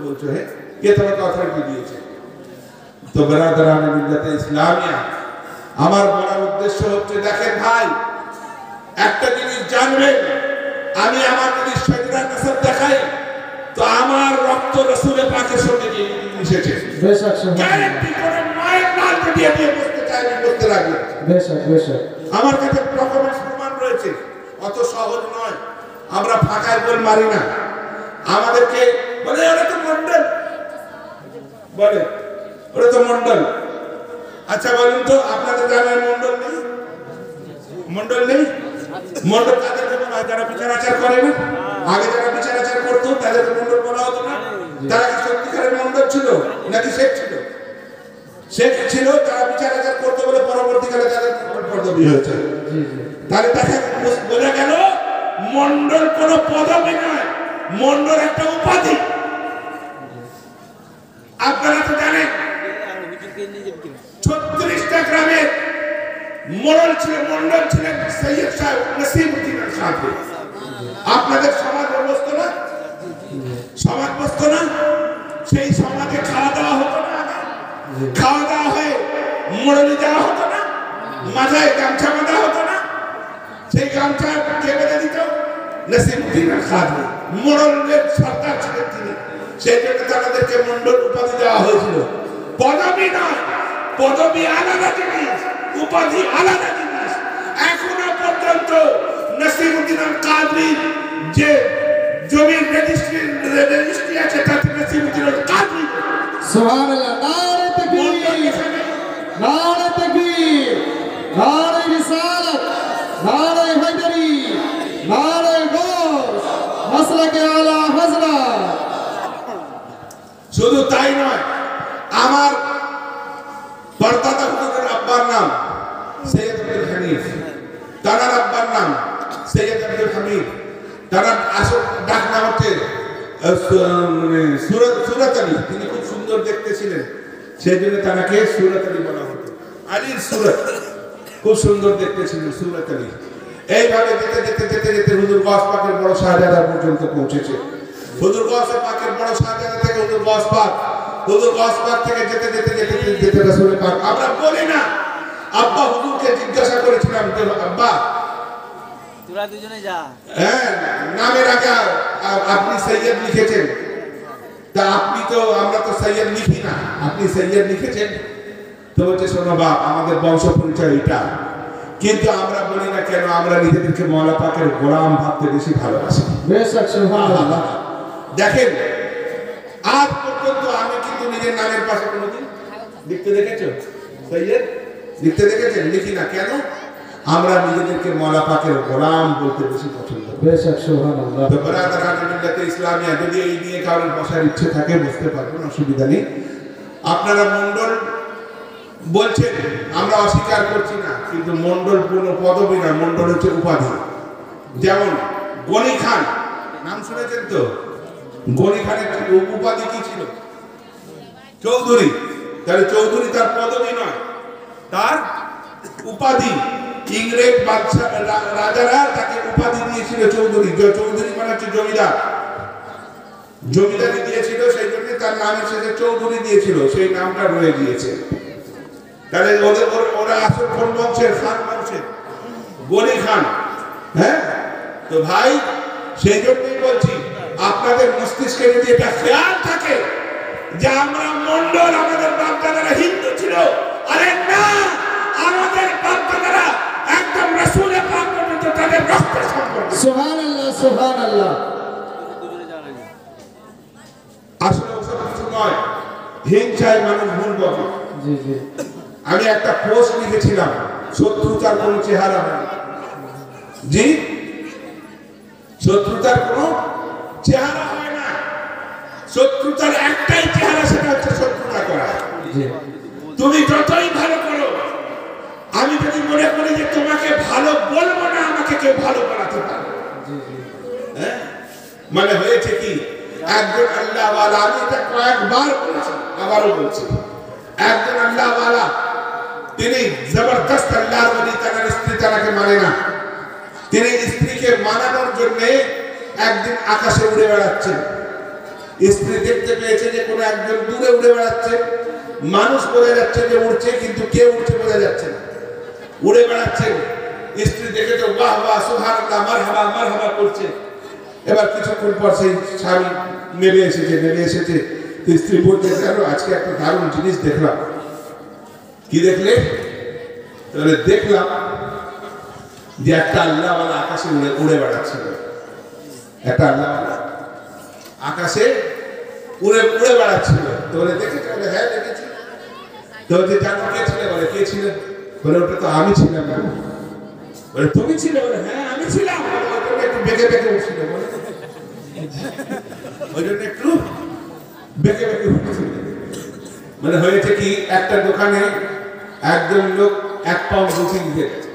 বলছো হে কে তোমাকে অথরিটি দিয়েছে? তো বেরাদারানে মিল্লাতে ইসলামিয়া, আমার বলার উদ্দেশ্য হচ্ছে, দেখেন ভাই, একটা জিনিস জানবেন, আমি আমার যদি শরীরের নাসব দেখাই তো আমার রক্ত রাসূলের পাকের সঙ্গে মিশেছে। বেশক গ্যারান্টি করে মায়ের নালটা দিয়ে বসতে চাইবে, বসতে লাগবে। বেশক বেশক আমার কাছে ডকুমেন্টস প্রমাণ রয়েছে। অত সহজ নয়, আমরা ফাঁকায় বল মারি না। আমাদেরকে বলে ওরা তো মন্ডল, বলে ওরা তো মন্ডল। আচ্ছা বলুন তো, আপনাদের গ্রামের মন্ডল নেই? মন্ডল নেই? মন্ডল তাদের জন্য যারা বিচার আচার করে না, আগে যারা বিচার আচার করতো তাদেরকে মন্ডল বলা হতো না? তারা কি সত্যিকারের মন্ডল ছিল নাকি শেখ ছিল? শেখ ছিল, তারা বিচার আচার করতে বলে পরবর্তীকালে তাদের পদবি হয়েছে। তাহলে দেখা বোঝা গেল মন্ডল কোন পদবি নয়, মন্ডল একটা উপাধি। আপনারা তো জানেন 36টা গ্রামের মন্ডল ছিলেন সৈয়দ সাহেব নসিবউদ্দিন খান। আপনাদের সমাজ বসতো না? সমাজ বসতো না? সেই সমাজে খাওয়া দাওয়া হতো না? খাওয়া দাওয়া হয়ে মোড়লি দেওয়া হতো না? মাথায় গামছা বাঁধা হতো না? সেই গামছা কে বেঁধে দিত? নসিবউদ্দিন খান, মোড়লের সর্দার ছিলেন তিনি। সেই জন্য তাদেরকে মন্ডল উপাধি দেওয়া হয়েছিল। পদবি নয়, পদবি আলাদা জিনিস, উপাধি আলাদা জিনিস। এখনো পর্যন্ত নসিবউদ্দিন কাদরি যে জমির রেজিস্ট্রি আছে তাতে নসিবউদ্দিন কাদরি। সুবহানাল্লাহ, নারে তাকবীর, নারে তাকবীর, নারে রিসালাত, নারে হায়দারি, নারে গৌস, মাসলাকে আলা হযরত। শুধু তাই নয়, আমার পরদাদা হুজুরের আব্বার নাম সৈয়দ আব্দুল হানিফ, তার আব্বার নাম সৈয়দ আব্দুল হামিদ, তার আসল ডাক নাম হচ্ছে সুরত আলী। তিনি খুব সুন্দর দেখতে ছিলেন, সেই জন্য তাকে সুরত আলী বলা হতো। আলীর সুরত, খুব সুন্দর দেখতে ছিলেন সুরত আলী। এইভাবে যেতে যেতে যেতে যেতে হুজুর গাউস পাকের বড় শাহজাদা পর্যন্ত পৌঁছেছে। হুজুর গাউস পাকের বড় শাহজাদা থেকে হুজুর গাউস পাক থেকে যেতে যেতে যেতে যেতে রাসূলের পাক। আমরা বলি না, আব্বা হুজুরকে জিজ্ঞাসা করেছিলাম, আব্বা তোরা দুজনে যা, হ্যাঁ নামের আগে আপনি সৈয়দ লিখেছেন, তা আপনি তো, আমরা তো সৈয়দ লিখি না, আপনি সৈয়দ লিখেছেন? তো বলছে, শোনো বাপ, আমাদের বংশ পরিচয় এটা, কিন্তু আমরা বলি না কেন? আমরা নিজেদেরকে মওলা পাকের গোলাম ভাবতে বেশি ভালোবাসি। বেশক সুবহানাল্লাহ। দেখেন, আজ পর্যন্ত আমি কিন্তু নিজের নামের পাশে কোনোদিন লিখতে দেখেছো? সৈয়দ লিখতে দেখেছেন? লিখি না কেন? আমরা নিজেদেরকে মওলা পাকের গোলাম বলতে বেশি পছন্দ করি। বেশক সুবহানাল্লাহ। তো বেরাদারানে মিল্লাতে ইসলামিয়া, যদি এই নিয়ে কারোর বসার ইচ্ছে থাকে বসতে পারবেন, অসুবিধা নেই। আপনারা মন্ডল বলছেন, আমরা অস্বীকার করছি না, কিন্তু মন্ডল কোনো পদবি না, মন্ডল হচ্ছে উপাধি। যেমন গনি খান নাম শুনেছেন তো? গনি খানের উপাধি কি ছিল? চৌধুরী। তাহলে চৌধুরী তার পদবি নয়, তার উপাধি। ইংরেজ বাদশা রাজারা তাকে উপাধি দিয়েছিল চৌধুরী। চৌধুরী মানে হচ্ছে জমিদার, জমিদারি দিয়েছিল, সেই জন্য তার নামের শেষে চৌধুরী দিয়েছিল, সেই নামটা রয়ে গিয়েছে। তাহলে ওরা আসল কোন বংশের? খান বংশের, গনি খান। হ্যাঁ, তো ভাই সেই জন্যই বলছি, আপনাদের মস্তিষ্কে যদি এটা খেয়াল থাকে যে আমরা মন্ডল, আমাদের বাপ-দাদারা হিন্দু ছিল, আরে না, আমাদের বাপ-দাদারা একদম রাসূলের পাক পর্যন্ত তাদের রক্তের সম্পর্ক। সুবহানাল্লাহ, সুবহানাল্লাহ। আসলে ওসব কিছু নয়, হিংসায় মানুষ ভুল বলে। জি জি। আমি একটা পোস্ট লিখেছিলাম, শত্রুতার কোনো চেহারা হয় না। জি, শত্রুতার কোনো চেহারা হয় না। শত্রুতার একটাই চেহারা, সেটা হচ্ছে শত্রুতা করা। তুমি যতই ভালো করো, আমি যদি মনে করি যে তোমাকে ভালো বলবো না, আমাকে কেউ ভালো বানাতে পারে। হ্যাঁ, মানে হয়েছে কি, একজন আল্লাহওয়ালা, আমি এটা কয়েকবার বলেছি, আবারও বলছি, একজন আল্লাহওয়ালা, তিনি জবরদস্ত আল্লাহর ওলি, তার স্ত্রী তাকে মানে না। তিনি স্ত্রীকে মানানোর জন্য একদিন আকাশে উড়ে বেড়াচ্ছেন। স্ত্রী দেখতে পেয়েছে যে কোনো একজন দূরে উড়ে বেড়াচ্ছে, মানুষ বোঝা যাচ্ছে যে উড়ছে, কিন্তু কে উড়ছে বোঝা যাচ্ছে না, উড়ে বেড়াচ্ছেন। স্ত্রী দেখে তো বাহ বাহ সুবহানাল্লাহ মারহাবা মারহাবা করছে। এবার কিছুক্ষণ পর সেই স্বামী নেমে এসেছে। স্ত্রী বলতে গেল, আজকে একটা দারুণ জিনিস দেখলাম। কি দেখলে? তাহলে দেখলাম যে একটা আল্লাহওয়ালা আকাশে উড়ে বেড়াচ্ছিল। একটা আল্লাহওয়ালা আকাশে উড়ে বেড়াচ্ছিল। তো বলে দেখেছো? বলে হ্যাঁ দেখেছি। তো বলছে জানো কে ছিল? বলে কে ছিল? বলে ওটা তো আমি ছিলাম। বলে তুমি ছিলে? বলে হ্যাঁ আমি ছিলাম। একটু বেঁকে বেঁকে উঠছিল, বলে ওই জন্য একটু বেঁকে বেঁকে উঠছিল। মানে হয়েছে কি, একটা দোকানে একজন লোক 1 পাউন্ড রুটি নিতে গেছে।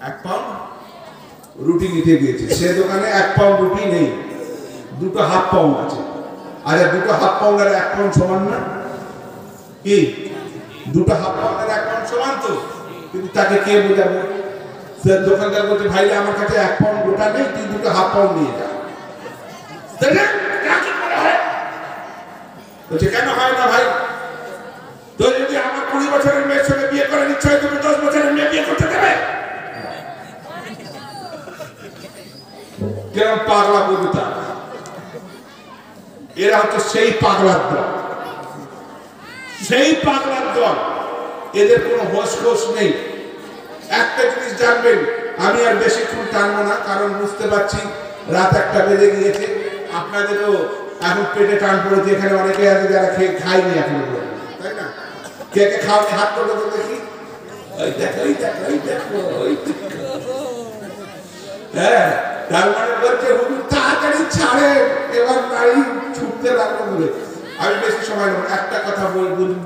1 পাউন্ড রুটি নিতে গিয়েছে। সে দোকানে 1 পাউন্ড রুটি নেই, 2টো হাফ পাউন্ড আছে। আচ্ছা 2টো হাফ পাউন্ড আর 1 পাউন্ড সমান না? কি 2টো হাফ পাউন্ড আর 1 পাউন্ড সমান তো? কিন্তু তাকে কে বোঝাবে? সে দোকানদার বলছে, ভাই আমার কাছে 1 পাউন্ড গোটা নেই, তুই 2টো হাফ পাউন্ড নিয়ে যা। বলছে কেন হয় না ভাই? তো যদি আমার 20 বছরের মেয়ের সঙ্গে বিয়ে করার ইচ্ছা হয়, তুমি 10 বছরের মেয়ে বিয়ে করতে দেবে? কেরম পাগলা বলুতা। এরা হচ্ছে সেই পাগলার দল, সেই পাগলার দল। এদের কোনো হোশ খোশ নেই। একটা জিনিস জানবেন, আমি আর বেশিক্ষণ টানবো না, কারণ বুঝতে পারছি রাত 1টা বেজে গিয়েছে। আপনাদেরও এখন পেটে টান পড়েছে। এখানে অনেকে আছে যারা খায়নি এখনো, তাই না? কে কে খাওয়ানি হাত তোলো তো দেখি। ওই দেখো ওই দেখো ওই দেখো ওই দেখো। হ্যাঁ, তার মানে বলছে হুজুর তাড়াতাড়ি ছাড়ে, এবার গাড়ি ছুটতে লাগলো বলে। আমি বেশি সময় নেব। একটা কথা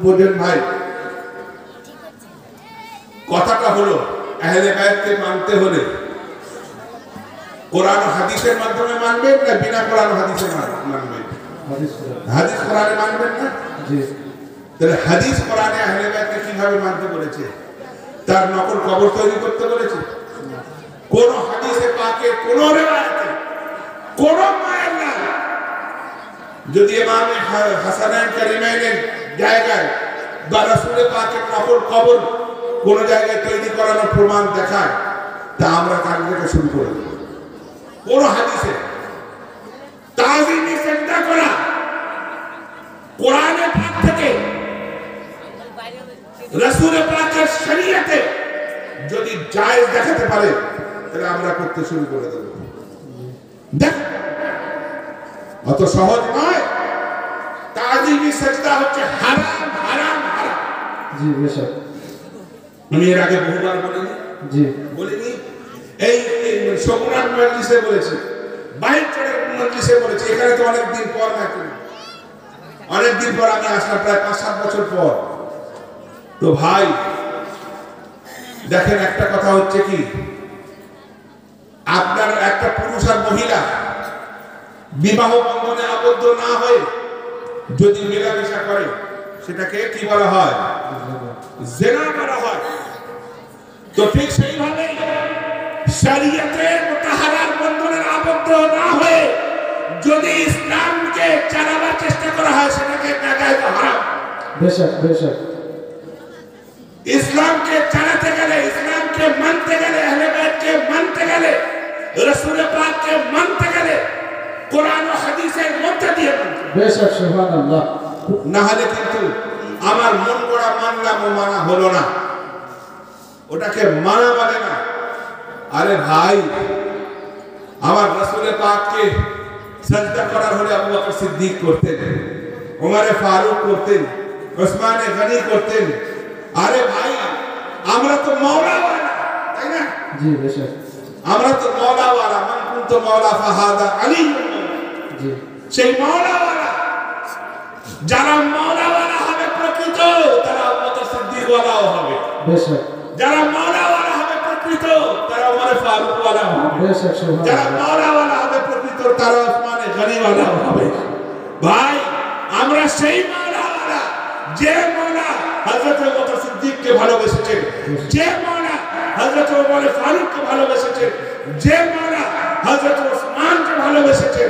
বোঝেন ভাই, কথাটা হলো আহলে বায়াতকে মানতে হলে কোরআন ও হাদিসের মাধ্যমে মানবেন না বিনা কোরআন ও হাদিসের মানবেন? হাদিস কোরআনে মানবেন না? জি। তাহলে হাদিস কোরআনে আহলে বায়াতকে কিভাবে মানতে বলেছে? তার নকল কবর তৈরি করতে বলেছে? কোন হাদিসে পাকে কোন রিওয়ায়াতে কোন মায়ের না যদি ইমাম হাসানাইন কারিমাইনের জায়গায় বা রাসূল পাকের নকল কবর কোন জায়গায় তৈরি করানোর প্রমাণ দেখায়, তা আমরা কান থেকে শুরু করে দেব। কোন হাদিসে তাজিমি সিজদা করা কোরআনে পাক থেকে রাসূল পাকের শরীয়তে যদি জায়েজ দেখাতে পারে, তাহলে আমরা করতে শুরু করে দেব। দেখ, অত সহজ নয়। তাজিমি সিজদা হচ্ছে হারাম হারাম হারাম। জি বেশক। আমি এর আগে বহুবার বলিনি? জি বলিনি। এই সগুনার মজলিসে বলেছি, বাইচরের মজলিসে বলেছি। এখানে তো অনেকদিন পর নাকি, অনেকদিন পর আমি আসলাম, প্রায় 5-7 বছর পর। তো ভাই দেখেন, একটা কথা হচ্ছে কি, আপনার একটা পুরুষ আর মহিলা বিবাহ বন্ধনে আবদ্ধ না হয়ে যদি মেলামেশা করে, সেটাকে কি বলা হয়? জিনা বলা হয়। তো ঠিক সেইভাবে শরীয়তে মুতাহারার বন্ধনের আবদ্ধ না হয়ে যদি ইসলামকে চালাবার চেষ্টা করা হয়, সেটাকে নাজায়েজ হারাম। বেশক বেশক। ইসলামকে চালাতে গেলে, ইসলামকে মানতে গেলে, আহলে বায়াতকে মানতে গেলে, রাসূল পাককে মানতে গেলে কোরআন ও হাদিসের মধ্যে দিয়ে মানতে হবে। বেশক সুবহানাল্লাহ। না হলে কিন্তু আমার মন গড়া মানলাম ও মানা হলো না, ওটাকে মানা বলে না। আরে ভাই, আমার রাসূল পাককে সিজদা করার হলে আবু বকর সিদ্দিক করতেন, ওমরে ফারুক করতেন, ওসমানে গনি করতেন। আরে ভাই, আমরা তো মাওলাওয়ালা, তাই না? জি বেশক। আমরা তো মাওলাওয়ালা। মান কুনতু মাওলা ফাহাদা আলী। জি। সেই মাওলাওয়ালা, যারা মাওলাওয়ালা হবে প্রকৃত, তারা আবু বকর সিদ্দিক ওয়ালাও হবে। বেশক। যারা মাওলাওয়ালা হবে প্রকৃত, তারা ওমরে ফারুক ওয়ালা হবে। বেশক সুবহানাল্লাহ। যারা মাওলাওয়ালা হবে প্রকৃত, তারা ওসমানে গনি ওয়ালা হবে। ভাই, আমরা সেই মাওলাওয়ালা, যে মাওলা হযরত আবু বকর সিদ্দিককে ভালোবেসেছেন, যে মাওলা হযরত ওমরে ফারুককে ভালোবেসেছেন, যে মাওলা হযরত ওসমানকে ভালোবেসেছেন,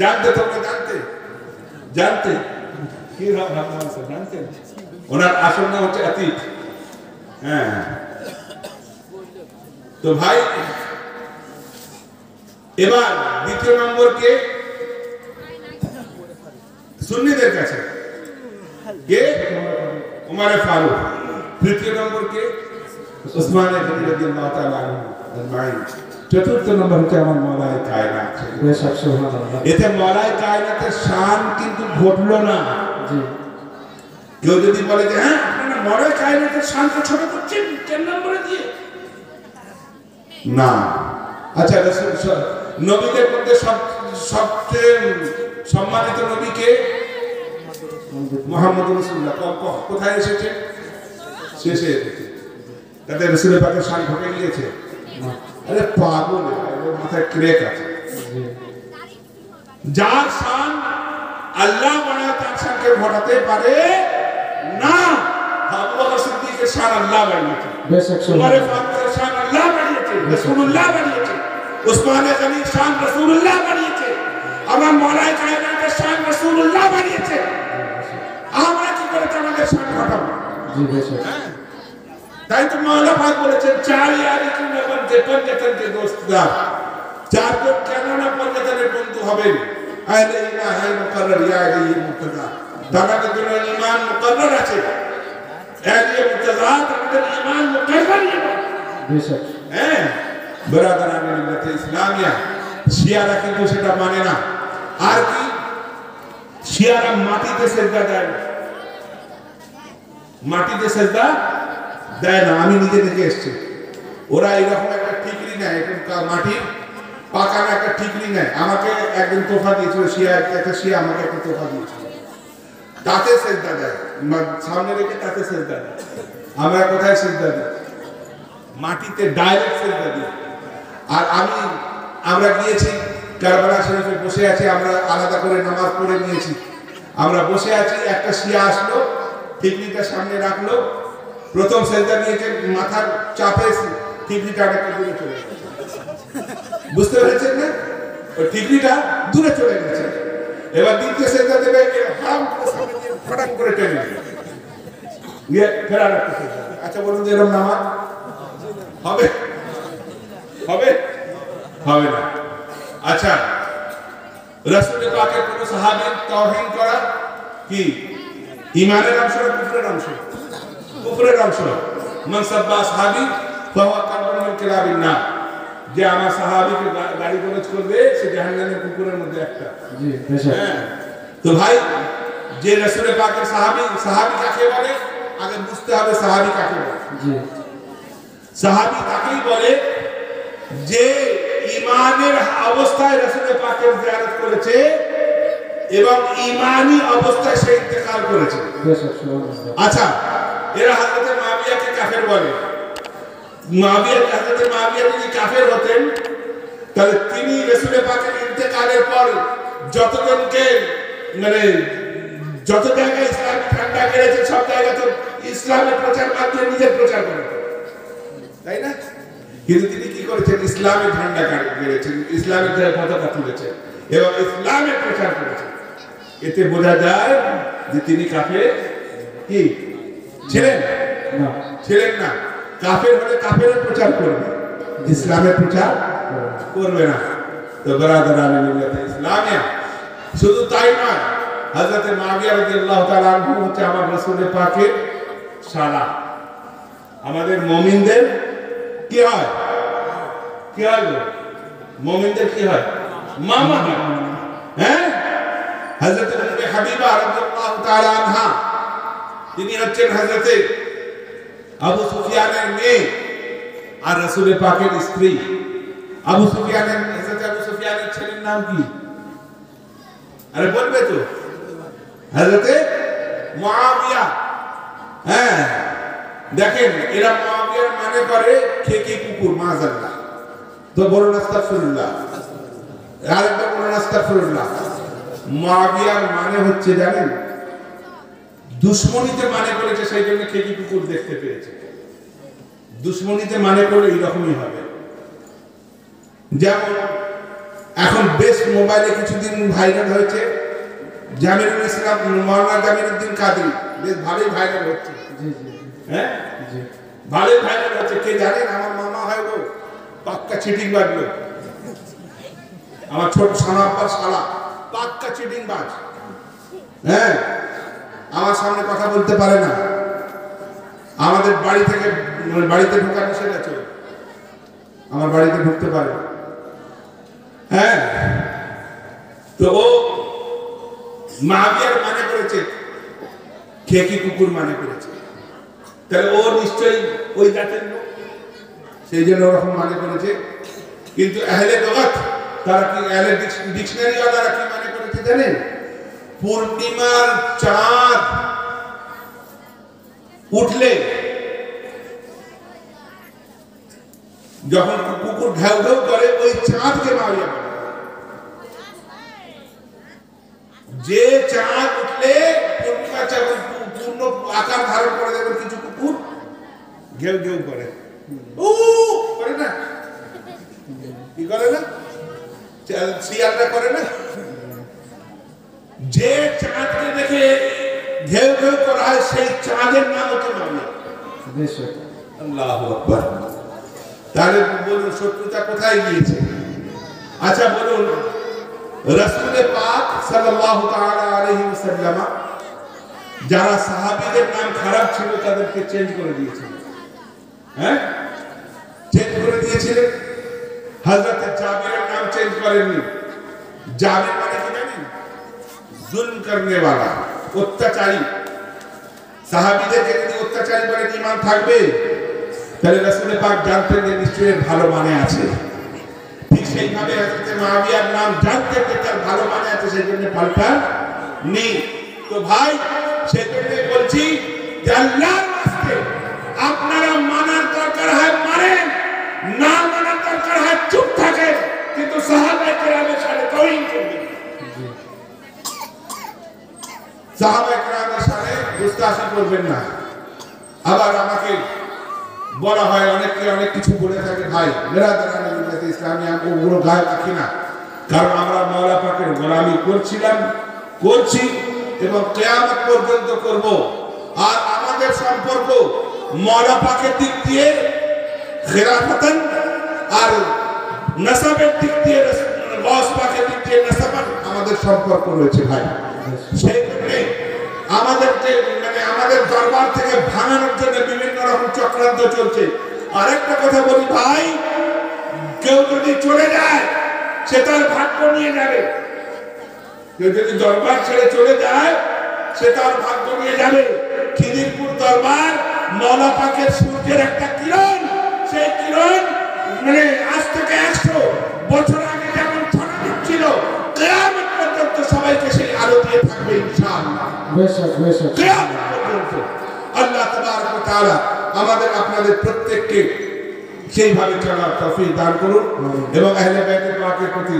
জানতে তোমরা জানতে কি ভাবনা আছে জানতেন? ওনার আসল নাম হচ্ছে আতিক। হ্যাঁ, তো ভাই এবার দ্বিতীয় নম্বর কে? সুন্নিদের কাছে কে? উমরে ফারুক। তৃতীয় নম্বর কে? উসমান গনি রাদিয়াল্লাহু তাআলা আনহু আজমাইন। চতুর্থ নম্বর হচ্ছে আমার মওলায়ে কায়নাত। বেশক সুবহানাল্লাহ। এতে মওলায়ে কায়নাতের শান কিন্তু ঘটলো না। জি, কেউ যদি বলে যে হ্যাঁ আপনারা মওলায়ে কায়নাতের শানকে ছোট করছেন 10 নম্বরে দিয়ে, না। আচ্ছা, রাসূল নবীদের মধ্যে সবচেয়ে সম্মানিত নবী কে? মুহাম্মদুর রাসূলুল্লাহ। কোথায় এসেছে? শেষে এসেছে। তাতে রাসূলের পাকের শান ঘটে গিয়েছে? আরে পাগল, এর মাথায় ক্রেক আছে। যার শান আল্লাহ বাড়ায় তার শানকে ঘটাতে পারে না। আবু বকর সিদ্দিকের শান আল্লাহ বাড়িয়েছে, বেশক উমর সুবহানাল্লাহ। ফারুকের শান আল্লাহ বাড়িয়েছে, রাসূলুল্লাহ বাড়িয়েছে, উসমান গনির শান রাসূলুল্লাহ বাড়িয়েছে, আমার মওলায়ে কায়নাতের শান রাসূলুল্লাহ বাড়িয়েছে। আমরা কি করে আমাদের শান ঘটাবো? জি, বেশক। তাই তো মওলা পাক বলেছেন চার ইয়ারি কি নবন যে পঞ্জতনকে দোস্তদার। চারজন কেন না পঞ্জতনের বন্ধু হবেন? আইলে ইলাহি মুকাররর ইয়া আলী মুর্তজা। তাদের জন্য ঈমান মুকাররর আছে। আলী মুর্তজা তাদের ঈমান মুকাররর আছে। বেশক। হ্যাঁ, বিরাদরানে মিল্লাতে ইসলামিয়া শিয়ারা কিন্তু সেটা মানে না। আর কি? শিয়ারা মাটিতে সেজদা দেয় না, মাটিতে সেজদা দেয় না। আমি নিজে থেকে এসেছি। ওরা এরকম একটা ঠিকরি নেয়, এরকম মাটি পাকানো একটা ঠিকরি নেয়। আমাকে একদিন তোফা দিয়েছিল শিয়া, একটা শিয়া আমাকে একটা তোফা দিয়েছিল। তাতে সেজদা দেয়, সামনে রেখে তাতে সেজদা দেয়। আমরা কোথায় সেজদা দিই? মাটিতে ডাইরেক্ট সেজদা দিই। আর আমরা গিয়েছি কারবালা শরীফে, বসে আছি, আমরা আলাদা করে নামাজ পড়ে নিয়েছি। আমরা বসে আছি, একটা শিয়া আসলো, ঠিকরিটা সামনে রাখলো, প্রথম সেজদা নিয়েছে, মাথার চাপে ঠিকরিটা একটা দূরে চলে গেছে। বুঝতে পেরেছেন না? ওই ঠিকরিটা দূরে চলে গেছে। এবার দ্বিতীয় সেজদা দেবে, হারাম করে সামনে দিয়ে ফটাক করে টেনে গিয়ে ফেরার একটা সেজদা। আচ্ছা বলুন যে এরকম নামাজ হবে? হবে? হবে না। আচ্ছা, রাসূল পাকের কোন সাহাবীর তাওহীন করা কি ঈমানের অংশ না কুফরের অংশ? কুফরের অংশ। মান সাব্বা সাহাবী ফাহুয়া কালবুন মিন কিলাবিন নার। যে আমার সাহাবীকে গালি গালাজ করবে সে জাহান্নামের কুকুরের মধ্যে একটা। জি, বেশক। হ্যাঁ, তো ভাই যে রাসূল পাকের সাহাবী কাকে বলে? আগে বুঝতে হবে সাহাবী কাকে বলে। জি, সাহাবী তাকেই বলে যে ঈমানের অবস্থায় রাসূল পাকের জিয়ারত করেছে এবং ঈমানি অবস্থায় সে ইন্তেকাল করেছে। বেশক সুবহানাল্লাহ। আচ্ছা, এরা হযরত মুআবিয়াকে কাফের বলে। হযরত মুআবিয়া যদি কাফের হতেন তাহলে তিনি রাসূল পাকের ইন্তেকালের পর যতজনকে যত জায়গায় ইসলাম ঠান্ডা করেছে সব জায়গায় তো ইসলামের প্রচার মাধ্যমে নিজের প্রচার করেছেন, তাই না? কিন্তু তিনি কি করেছেন? ইসলামের ঝান্ডা গেড়েছেন, ইসলামের পতাকা তুলেছেন এবং ইসলামের প্রচার করেছেন। এতে বোঝা যায় যে তিনি কাফের কি ছিলেন না, ছিলেন না। কাফের হলে কাফেরের প্রচার করবে, ইসলামের প্রচার করবে না। তো বিরাদরানে মিল্লাতে ইসলামিয়া শুধু তাই নয়, হযরত মুআবিয়া রাদিয়াল্লাহু তাআলা আনহু হচ্ছে আমার রাসূল পাকের শালা। আমাদের মুমিনদের কি হয়? কি হয়? মুমিনদের কি হয়? মামা হয়। হ্যাঁ, হযরত উম্মে হাবিবা রাদিয়াল্লাহু তাআলা আনহা তিনি হচ্ছেন হযরত আবু সুফিয়ানের মেয়ে আর রাসূল পাকের স্ত্রী। হযরত আবু সুফিয়ানের ছেলের নাম কি? আরে বলবে তো? হযরত মুআবিয়া। হ্যাঁ, দেখেন এরা মুআবিয়ার মানে করে খেকি কুকুর, মাযাল্লাহ। তো বলুন আস্তাগফিরুল্লাহ, আরেকবার বলুন আস্তাগফিরুল্লাহ। মুআবিয়ার মানে হচ্ছে জানেন, দুশমনিতে মানে করেছে, সেই জন্য খেকি কুকুর দেখতে পেয়েছে। দুশমনিতে মানে করলে এরকমই হবে। যেমন এখন বেশ মোবাইলে কিছুদিন ভাইরাল হয়েছে জামিরুল ইসলাম মাওলানা জামিরুদ্দিন কাদরি, বেশ ভালোই ভাইরাল হচ্ছে। জি জি হ্যাঁ জি ভালোই ভাইরাল হচ্ছে। কে জানেন? আমার মামা হয় গো, পাক্কা চিটিং বাজলো, আমার ছোট সানাপ্পার শালা, পাক্কা চিটিং বাজ। হ্যাঁ আমার সামনে কথা বলতে পারে না, আমাদের বাড়ি থেকে বাড়িতে ঢোকা নিষেধ আছে, আমার বাড়িতে ঢুকতে পারে না। হ্যাঁ তো ও মাবিয়ার মানে করেছে, খেকি কুকুর মানে করেছে, তাহলে ও নিশ্চয়ই ওই জাতের লোক, সেই জন্য ওরকম মানে করেছে। কিন্তু আহলে লগাত তারা কি, আহলে ডিকশনারি ওয়ালারা কি মানে করেছে জানেন? পূর্ণিমার চাঁদ উঠলে যখন কুকুর ঘেউ ঘেউ করে, ওই চাঁদকে মাবিয়া বলে। যে চাঁদ উঠলে পূর্ণিমা চাঁদ পূর্ণ আকার ধারণ করে, দেখবেন কিছু কুকুর ঘেউ ঘেউ করে, উ করে না, কি করে না, শিয়ালটা করে না। যে চাঁদকে দেখে ঘেউ ঘেউ করা হয়, সেই চাঁদের নাম হচ্ছে মাবিয়া। বেশক আল্লাহু আকবার। তাহলে বলুন শত্রুতা কোথায় গিয়েছে? আচ্ছা বলুন, রাসূল পাক সাল্লাল্লাহু তাআলা আলাইহি ওয়াসাল্লাম যারা সাহাবীদের নাম খারাপ ছিল তাদেরকে চেঞ্জ করে দিয়েছিলেন। হ্যাঁ চেঞ্জ করে দিয়েছিলেন। হযরত জাবিরের নাম চেঞ্জ করেননি। জাবির মানে কি জানেন? জুলম করনে वाला, অত্যাচারী। সাহাবীদেরকে যদি অত্যাচারী বলে ঈমান থাকবে, তাহলে রাসূল পাক জানতেন যে নিশ্চয়ই ভালো মানে আছে। ঠিক সেইভাবে হযরত মুআবিয়ার নাম জানতেন যে তার ভালো মানে আছে, সেই জন্য পাল্টা নেই। তো ভাই সেই জন্য বলছি যে আল্লাহর রাস্তে আপনারা মানার দরকার হয় মানেন, না মানার দরকার হয় চুপ থাকেন, কিন্তু সাহাবায়ে কেরামের সাথে তাওহীদ করবেন, সাহাবায়ে কেরামের সাথে গুস্তাখি করবেন না। আবার আমাকে বলা হয়, অনেকে অনেক কিছু বলে থাকে, ভাই মেরাদারানি মিল্লাতে ইসলামী আমি ওগুলো গায়ে রাখি না, কারণ আমরা মাওলা পাকের গোলামি করছিলাম, করছি এবং কিয়ামত পর্যন্ত করব। আর আমাদের সম্পর্ক মাওলা পাকের দিক দিয়ে খেলাফতান আর নসবের দিক দিয়ে, গাউস পাকের দিক দিয়ে নসবান আমাদের সম্পর্ক রয়েছে ভাই। সেই জন্য আমাদেরকে মানে আমাদের দরবার থেকে ভাঙানোর জন্য বিভিন্ন রকম চক্রান্ত চলছে। আরেকটা কথা বলি ভাই, কেউ যদি চলে যায় সে তার ভাগ্য নিয়ে যাবে। কেউ যদি দরবার ছেড়ে চলে যায় সে তার ভাগ্য নিয়ে যাবে। খিদিরপুর দরবার মাওলা পাকের সূর্যের একটা কিরণ, সেই কিরণ মানে আজ থেকে 100 বছর আগে যেমন ছড়া দিচ্ছিল, কিয়ামত পর্যন্ত সবাইকে সেই আলো দিয়ে থাকবে ইনশাআল্লাহ। বেশক বেশক কিয়ামত পর্যন্ত আল্লাহ তাবারক ওয়া তাআলা আমাদের আপনাদের প্রত্যেককে সেইভাবে চলার তৌফিক দান করুন এবং আহলে বাইত পাকের প্রতি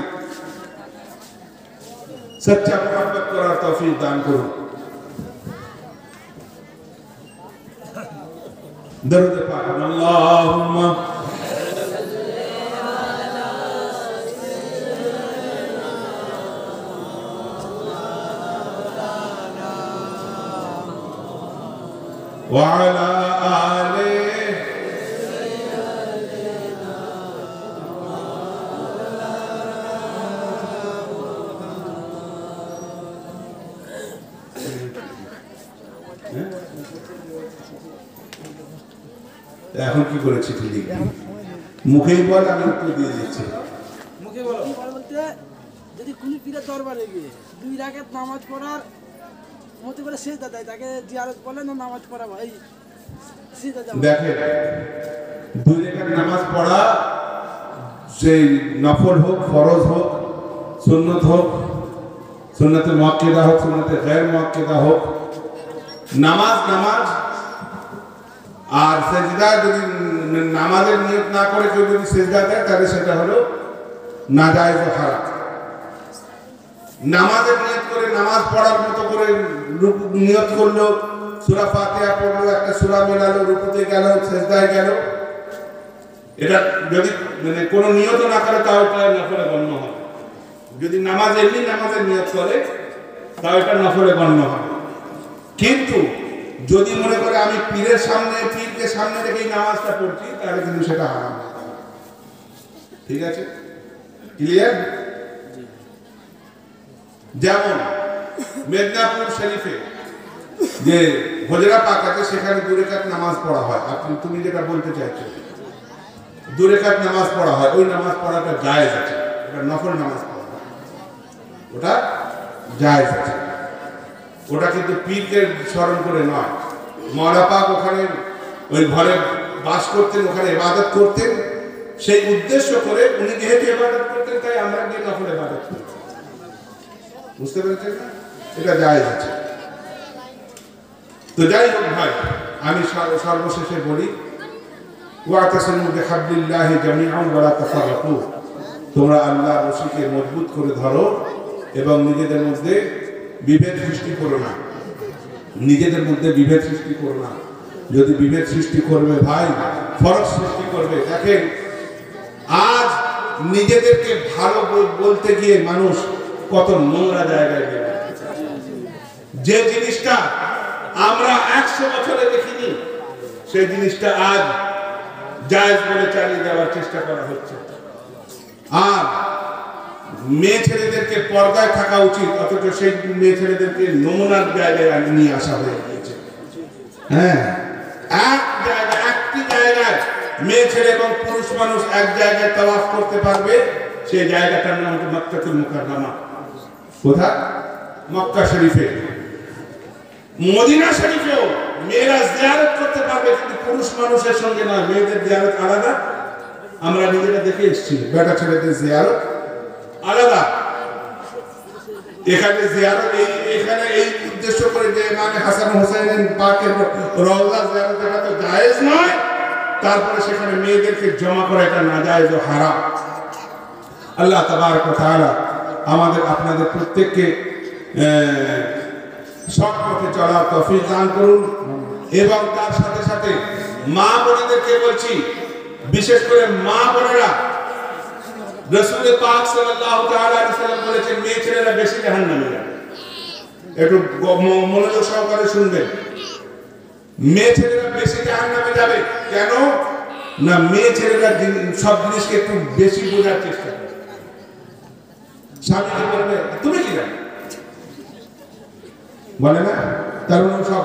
সচ্চা মুহাব্বত করার তৌফিক দান করুন। দরুদ পাক আল্লাহুম্মা وعلى آله এখন কি করে চিঠি লিখবি? মুখেই বল, আমি উত্তর দিয়ে দিচ্ছি। মুখে বলো বলতে যদি কুলি পীরের দরবারে গিয়ে 2 রাকাত নামাজ পড়ার মতো করে সিজদা দেয়, তাকে জিয়ারত বলে না নামাজ পড়া ভাই সিজদা দেয়। দেখেন 2 রাকাত নামাজ পড়া, সেই নফল হোক, ফরজ হোক, সুন্নত হোক, সুন্নতে মুআক্কাদা হোক, সুন্নতে গায়র মুআক্কাদা হোক, নামাজ নামাজ। আর সেজদা যদি নামাজের নিয়ত না করে কেউ যদি সেজদা দেয় তাহলে সেটা হলো নাজায়েজ ও হারাম। নামাজের নিয়ত করে নামাজ পড়ার মতো করে নিয়ত করলো, সূরা ফাতিহা পড়লো, একটা সূরা মেলালো, রুকুতে গেল, সেজদায় গেল, এটা যদি মানে কোনো নিয়ত না করে তাও তার নফলে গণ্য হবে। যদি নামাজ এমনি নামাজের নিয়ত করে তাও এটা নফলে গণ্য হবে। কিন্তু যদি মনে করে আমি পীরের সামনে, পীরকে সামনে রেখেই নামাজটা পড়ছি, তাহলে কিন্তু সেটা হারাম। ঠিক আছে, ক্লিয়ার? যেমন মেদিনীপুর শরীফে যে হজরা পাক আছে, সেখানে 2 রাকাত নামাজ পড়া হয়। তুমি যেটা বলতে চাইছো, 2 রাকাত নামাজ পড়া হয়, ওই নামাজ পড়াটা জায়েজ আছে। ওটা নফল নামাজ পড়া হয়, ওটা জায়েজ আছে। ওটা কিন্তু পীরকে স্মরণ করে নয়। মওলা পাক ওখানে ওই ঘরে বাস করতেন, ওখানে ইবাদত করতেন, সেই উদ্দেশ্য করে উনি যেহেতু ইবাদত করতেন, তাই আমরা গিয়ে নফল ইবাদত করছি। বুঝতে পেরেছেন না? এটা জায়েজ আছে। তো যাই হোক ভাই, আমি সর্বশেষে বলি, ওয়াতাসিমু বিহাবলিল্লাহি জামিআন ওয়া লা তাফাররাকু। তোমরা আল্লাহর রশিকে মজবুত করে ধরো এবং নিজেদের মধ্যে বিভেদ সৃষ্টি করো না। নিজেদের মধ্যে বিভেদ সৃষ্টি করো না। যদি বিভেদ সৃষ্টি করবে ভাই, ফরক সৃষ্টি করবে। দেখেন, আজ নিজেদেরকে ভালো বলতে গিয়ে মানুষ কত নোংরা জায়গায় গেল। যে জিনিসটা আমরা 100 বছরে দেখিনি, সেই জিনিসটা আজ জায়েজ বলে চালিয়ে দেওয়ার চেষ্টা করা হচ্ছে। আর মেয়ে ছেলেদেরকে পর্দায় থাকা উচিত, অথচ সেই মেয়ে ছেলেদেরকে নমুনার জায়গায় নিয়ে আসা হয়ে গিয়েছে। হ্যাঁ, একটি জায়গায় মেয়ে ছেলে এবং পুরুষ মানুষ এক জায়গায় তাওয়াফ করতে পারবে, সেই জায়গাটার নাম হচ্ছে মক্কাতুল মুকাররমা। কোথায়? মক্কা শরীফে। মদিনা শরীফেও মেয়েরা জিয়ারত করতে পারবে, কিন্তু পুরুষ মানুষের সঙ্গে না। মেয়েদের জিয়ারত আলাদা, আমরা নিজেরা দেখে এসেছি। বেটা ছেলেদের জিয়ারত আলাদা। এখানে জিয়ারত এখানে এই উদ্দেশ্য করে যে ইমাম হাসান হোসেনের পাকের রওজা জিয়ারত করা তো জায়েজ নয়, তারপরে সেখানে মেয়েদেরকে জমা করা এটা নাজায়েজ ও হারাম। আল্লাহ তাবারক ওয়া তাআলা আমাদের আপনাদের প্রত্যেককে সৎ পথে চলার তৌফিক দান করুন। এবং তার সাথে সাথে মা বোনেদেরকে বলছি, বিশেষ করে মা বোনেরা, রাসূল পাক সাল্লাল্লাহু তাআলা আলাইহি সাল্লাম বলেছেন, মেয়ে ছেলেরা বেশি জাহান্নামে যাবে। একটু মনোযোগ সহকারে শুনবেন। মেয়ে ছেলেরা বেশি জাহান্নামে যাবে। কেন না? মেয়ে ছেলেরা সব জিনিসকে একটু বেশি বোঝার চেষ্টা করে। স্বামীকে বলবে তুমি কি জানো, বলে না, তার মানে সব।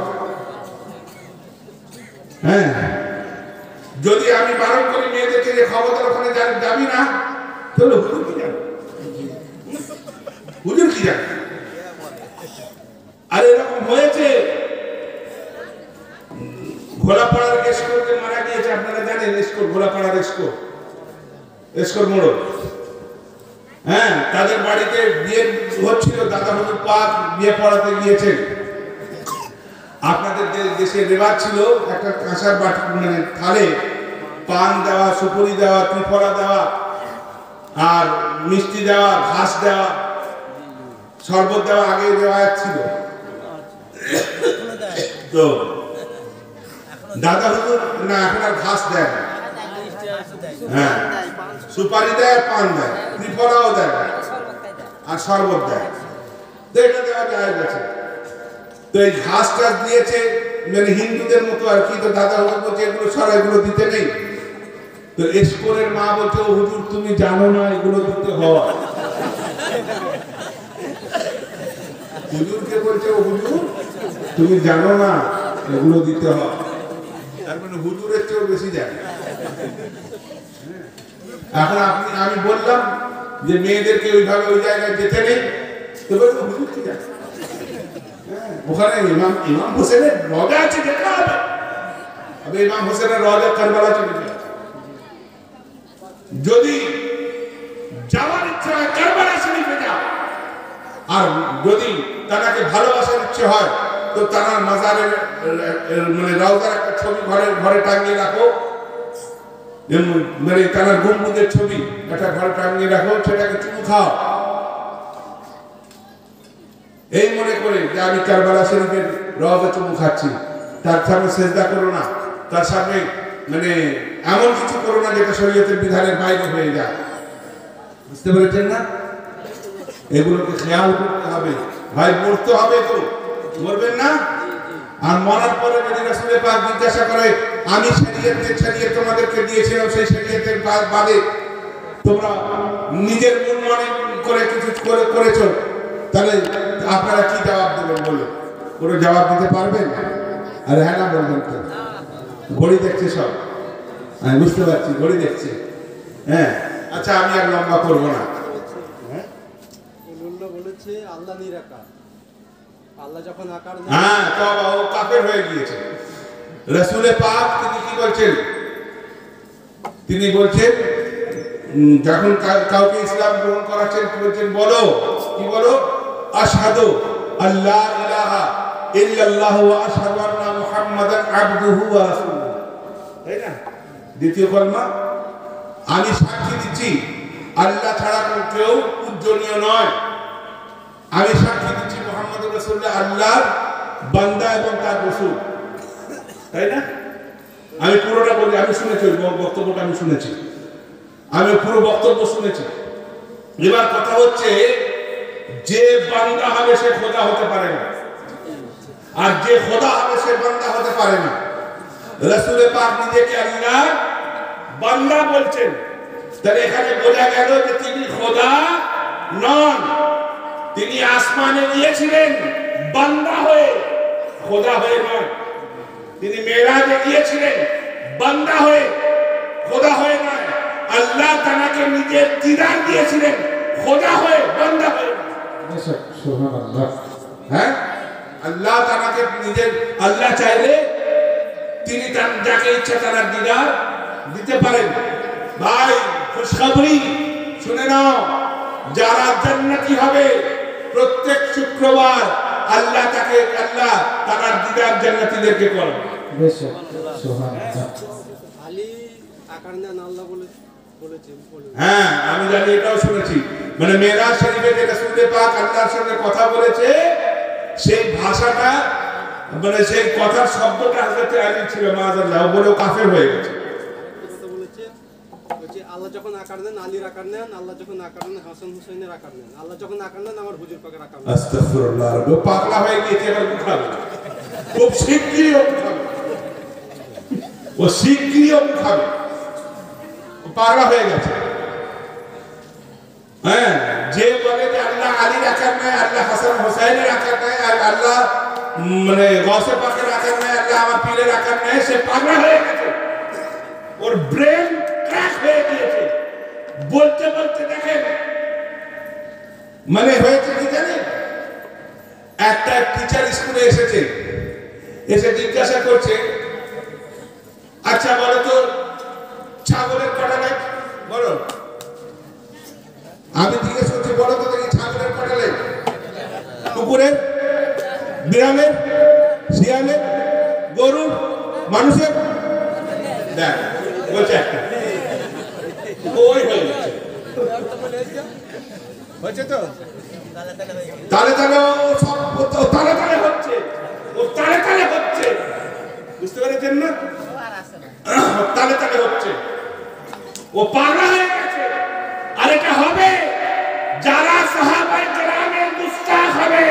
হ্যাঁ, যদি আমি বারণ করি মেয়েদেরকে যে খবরদার ওখানে যাবি না, তাহলে হুজুর কি জানে, হুজুর কি জানে। আর এরকম হয়েছে, ঘোলাপাড়ার এসকোরকে মারা গিয়েছে, আপনারা জানেন এসকোর, ঘোলাপাড়ার এসকোর মোড়। হ্যাঁ, তাদের বাড়িতে বিয়ে হচ্ছিল, দাদা হুজুর পাক বিয়ে পড়াতে গিয়েছেন। আপনাদের দেশের রেওয়াজ ছিল একটা কাঁসার বাটি, মানে থালে পান দেওয়া, সুপুরি দেওয়া, ত্রিফলা দেওয়া, আর মিষ্টি দেওয়া, ঘাস দেওয়া, শরবত দেওয়া, আগে রেওয়াজ ছিল। তো দাদা হুজুর না, এখন আর ঘাস দেয় না। হ্যাঁ, সুপারি দেয়, পান দেয়, ত্রিফলাও দেয় আর শরবত দেয়। তো এটা দেওয়া জায়েজ আছে। তো এই ঘাস টাস দিয়েছে, মানে হিন্দুদের মতো আর কি। তো দাদা হুজুর বলছে এগুলো সরা, এগুলো দিতে নেই। তো এসকোরের মা বলছে, ও হুজুর তুমি জানো না এগুলো দিতে হয়। হুজুরকে বলছে, ও হুজুর তুমি জানো না এগুলো দিতে হয়। তার মানে হুজুরের চেয়েও বেশি জানে। এখন আমি বললাম যে মেয়েদেরকে ওইভাবে ওই জায়গায় যেতে নেই, তো বলছে হুজুর কি জানে, ওখানে ইমাম হোসেনের রওজা আছে, যেতে হবে। আবে ইমাম হোসেনের রওজা কারবালা চলে যায়। যদি যাওয়ার ইচ্ছা হয় কারবালা শরীফে যাও, আর যদি তাকে ভালোবাসার ইচ্ছে হয় তো তার মাজারের মানে রওজার একটা ছবি ঘরে টাঙিয়ে রাখো, মানে তার গম্বুজের ছবি একটা ঘরে টাঙিয়ে রাখো, সেটাকে চুমু খাও, এই মনে করে যে আমি কারবালা শরীফের রওজা চুমু খাচ্ছি। তার সামনে সেজদা করো না, তার সামনে মানে এমন কিছু করো না যেটা শরীয়তের বিধানের বাইরে হয়ে যায়। বুঝতে পেরেছেন না? এগুলোকে খেয়াল করতে হবে। ভাই মরতে হবে তো, মরবেন না? আর মরার পরে যদি রাসূল পাক জিজ্ঞাসা করে আমি শরীয়ত তোমাদেরকে দিয়েছিলাম, সেই শরীয়তের বাদে তোমরা নিজের মন মনে করে কিছু করেছো, তাহলে আপনারা কি জবাব দেবেন বলো? কোনো জবাব দিতে পারবেন? আর হ্যাঁ না বলবেন তো? ঘড়ি দেখছে সব, আমি বুঝতে পারছি ঘড়ি দেখছে। হ্যাঁ আচ্ছা, আমি আর লম্বা করবো না। বলেছে আল্লাহ নিরাকার, আল্লাহ যখন আকার হ্যাঁ তবে ও কাফের হয়ে গিয়েছে। রাসূল পাক তিনি কি বলছেন? তিনি বলছেন যখন কাউকে ইসলাম গ্রহণ করাচ্ছেন বলছেন বলো, কি বলো? আশহাদু আল্লা ইলাহা ইল্লাল্লাহু ওয়া আশহাদু আন্না মুহাম্মাদান আবদুহু ওয়া রাসূলুহু। তাই না? দ্বিতীয় কলমা, আমি সাক্ষী দিচ্ছি আল্লাহ ছাড়া কেউ পূজনীয় নয়। আমি সাক্ষী দিচ্ছি মুহাম্মদুর রাসূলুল্লাহ আল্লাহর বান্দা এবং তার রাসূল। তাই না? আমি পুরোটা বলি, আমি শুনেছি ওই বক্তব্যটা, আমি শুনেছি, আমি পুরো বক্তব্য শুনেছি। এবার কথা হচ্ছে যে বান্দা হবে সে খোদা হতে পারে না, আর যে খোদা হবে সে বান্দা হতে পারে না। রাসূল পাক নিজেকে আল্লাহ বান্দা বলছেন, তাহলে এখানে বোঝা গেল যে তিনি খোদা নন। তিনি আসমানে গিয়েছিলেন বান্দা হয়ে, খোদা হয়ে নয়। তিনি মেরাজে গিয়েছিলেন বান্দা হয়ে, খোদা হয়ে নয়। আল্লাহ তাকে নিজের দিদার দিয়েছিলেন খোদা হয়ে, বান্দা হয়ে। সুবহানাল্লাহ। হ্যাঁ, আল্লাহ তাকে নিজের, আল্লাহ চাইলে তিনি যাকে ইচ্ছা তার দিদার দিতে পারেন। ভাই খুশখবরি শুনে নাও, যারা জান্নাতি হবে প্রত্যেক শুক্রবার আল্লাহ তার দিদার জান্নাতীদেরকে করেন। বেশক সুবহানাল্লাহ। আলী আকার নেন আল্লাহ বলেছেন। হ্যাঁ আমি জানি, এটাও শুনেছি। মানে মেরাজ শরীফে যে রাসূল পাক আল্লাহর সঙ্গে কথা বলেছে, সেই ভাষাটা মানে সেই কথার শব্দটা হযরত আলী ছিল মাআযাল্লাহ, বলেও কাফের হয়ে গেছে। কথা বলেছে আল্লাহ যখন আকার নেন আলীর আকার নেন, আল্লাহ যখন আকার নেন হাসান হুসাইনের আকার নেন, আল্লাহ যখন আকার নেন আমার হুজুর পাকের আকার নেন। আস্তাগফিরুল্লাহ, ও পাগলা হয়ে গিয়েছে। এবার মুখাবে খুব শিগগিরই মুখাবে, ও শিগগিরই মুখাবে, পাগলা হয়ে গেছে। হ্যাঁ, যে বলে যে আল্লাহ আলীর আকার নেয়, আল্লাহ হাসান হুসাইনের আকার নেয়, আর আল্লাহ মানে গৌসে পাকের আকার নেয়, আল্লাহ আমার পীরের আকার নেয়, সে পাগলা হয়ে গেছে। ওর ব্রেন ক্র্যাক হয়ে গিয়েছে। বলতে বলতে দেখেন মানে হয়েছে কি জানেন, একটা টিচার স্কুলে এসেছে, এসে জিজ্ঞাসা করছে আচ্ছা বলো তো ছাগলের কটা লেজ? বলো। আমি জিজ্ঞেস করছি বলো তো দেখি ছাগলের কটা লেজ? কুকুরের, বিড়ালের, শিয়ালের, গরুর, মানুষের? দেখ বলছে একটা। ওই হয়ে গেছে, হয়েছে তো তালে তালে, ও সব তালে তালে হচ্ছে, ও তালে তালে হচ্ছে, বুঝতে পেরেছেন না? তালে তালে হচ্ছে, ও পাগলা হয়ে গেছে। আর এটা হবে যারা সাহাবায়ে কেরামের মুস্তাক হবে,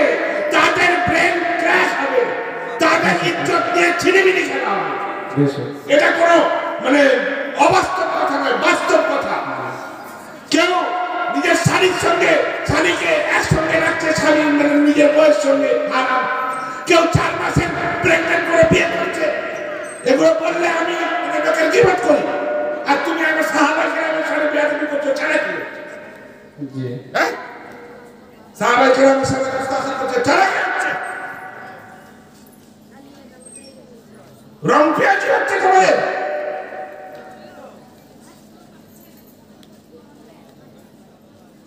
তাদের ব্রেন ক্র্যাশ হবে, তাদের ইজ্জত নিয়ে ছিনিমিনি খেলা হবে। এটা কোনো মানে অবাস্তব কথা নয়, বাস্তব কথা। কেউ নিজের স্বামীর সঙ্গে স্বামীকে একসঙ্গে রাখছে, স্বামী মানে নিজের বয়স সঙ্গে আরাম। কেউ 4 মাসে প্রেগনেন্ট করে বিয়ে করছে। এগুলো বললে আমি লোকের গীবত করি, আর তুমি আমার সাহাবায়ে কেরামের সাথে বেয়াদবি করছো, ছাড়া কি? জি হ্যাঁ, সাহাবায়ে কেরামের সাথে মুস্তাফা করছে, ছাড়া কি হচ্ছে? রং পেঁয়াজি হচ্ছে তোমাদের।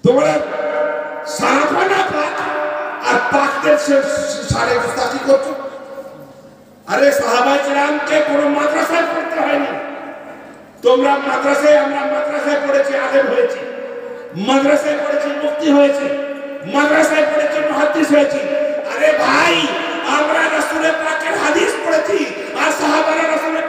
তোমরা সাহাবানা পাক আর পাকদের সারে মুস্তাফি করছো। আরে সাহাবায়ে কেরামকে কোনো মাদ্রাসায় পড়তে হয়নি। তোমরা মাদ্রাসায়, আমরা মাদ্রাসায় পড়েছি, আলেম হয়েছি, মাদ্রাসায় পড়েছি, মুফতি হয়েছি, মাদ্রাসায় পড়েছি, মুহাদ্দিস হয়েছি। আরে ভাই, আমরা রাসূলের পাকের হাদিস পড়েছি, আর সাহাবারা রাসূলের